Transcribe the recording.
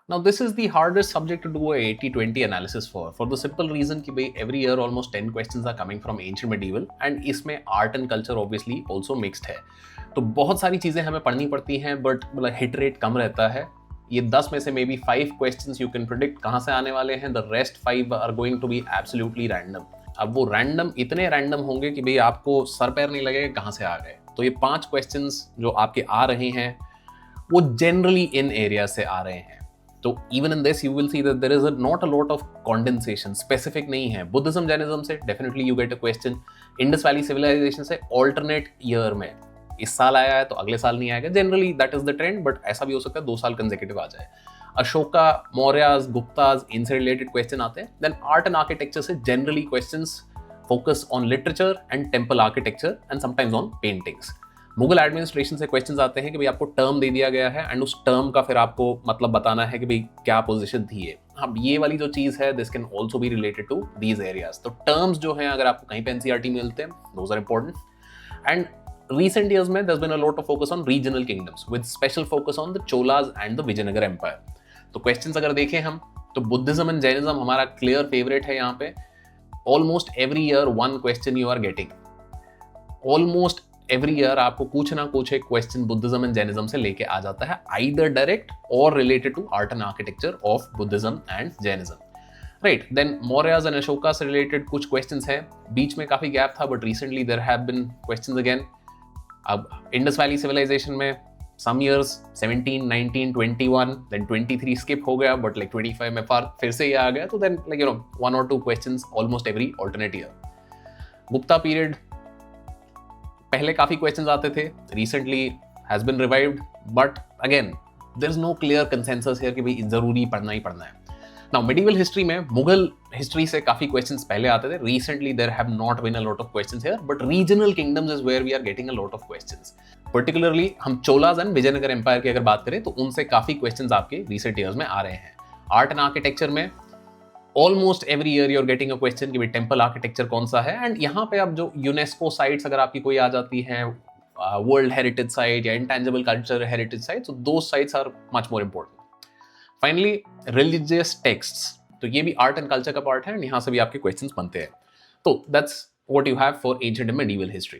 Now this is the hardest subject to do a 80-20 analysis for the simple reason कि भाई every year almost 10 questions are coming from ancient medieval and इसमें art and culture obviously also mixed है. तो बहुत सारी चीज़ें हमें पढ़नी पड़ती हैं but मतलब hit rate कम रहता है. ये 10 में से may be 5 questions you can predict कहाँ से आने वाले हैं, the rest 5 are going to be absolutely random. अब वो random इतने random होंगे कि भाई आपको सर पैर नहीं लगेगा कहाँ से आ गए. तो ये 5 questions जो आपके आ रहे हैं वो generally in area से आ रहे हैं. तो even in this you will see that there is not a lot of condensation, specific नहीं है. Buddhism, Jainism से definitely you get a question. Indus Valley Civilization से alternate year में इस साल आया है तो अगले साल नहीं आएगा. Generally that is the trend, but ऐसा भी हो सकता है 2 साल consecutive आ जाए. अशोका, मौर्याज, गुप्ताज इनसे रिलेटेड क्वेश्चन आते हैं. देन आर्ट एंड आर्किटेक्चर से generally questions focus on literature and temple architecture and sometimes on paintings. Mughal administration से क्वेश्चंस आते हैं कि भाई आपको टर्म दे दिया गया है एंड उस टर्म का फिर आपको मतलब बताना है कि भाई क्या पोजीशन थी है. अब ये वाली जो चीज़ है this can also be related to these areas. तो टर्म्स जो हैं अगर आपको कहीं पे एनसीईआरटी में मिलते हैं those are important. And recent years में there's been a lot of focus on regional kingdoms with special focus on the Cholas and the Vijayanagar Empire. तो क्वेश्चंस अगर देखें हम तो बुद्धिज्म एंड जैनिज्म हमारा क्लियर फेवरेट है. यहाँ पे almost every year 1 question you are getting. Almost every year आपको कुछ ना कुछ एक क्वेश्चन बुद्धिज्म एंड जैनिज्म से लेके आ जाता है, आइदर डायरेक्ट और related to art and architecture of Buddhism and Jainism. Right. Then Mauryas and Ashoka से रिलेटेड कुछ क्वेश्चंस हैं. बीच में काफी गैप था but recently there have been questions again. अब इंडस वैली सिविलाइजेशन में some years 17, 19, 21, then 23 skip हो गया but like 25 में फिर से ये आ गया. तो then like you know 1 or 2 questions almost every alternate year. Gupta period पहले काफी क्वेश्चंस आते थे, recently has been revived but again there is no clear consensus here कि भाई जरूरी पढ़ना ही पढ़ना है. Now medieval history में मुगल हिस्ट्री से काफी क्वेश्चंस पहले आते थे. Recently there have not been a lot of questions here but regional kingdoms is where we are getting a lot of questions. Particularly हम चोलाज एंड विजयनगर एम्पायर की अगर बात करें तो उनसे काफी क्वेश्चंस आपके रिसेंट ईयर्स में आ रहे हैं. आर्ट एंड आर्किटेक्चर में almost every year you are getting a question कि भाई टेम्पल आर्किटेक्चर कौन सा है. एंड यहाँ पे अब जो यूनेस्को साइट्स अगर आपकी कोई आ जाती है, वर्ल्ड हेरिटेज साइट या intangible culture heritage site, so those sites are much more important. Finally religious texts, तो ये भी आर्ट एंड कल्चर का पार्ट है एंड यहाँ से भी आपके क्वेश्चंस बनते हैं. तो that's what you have for ancient and medieval history.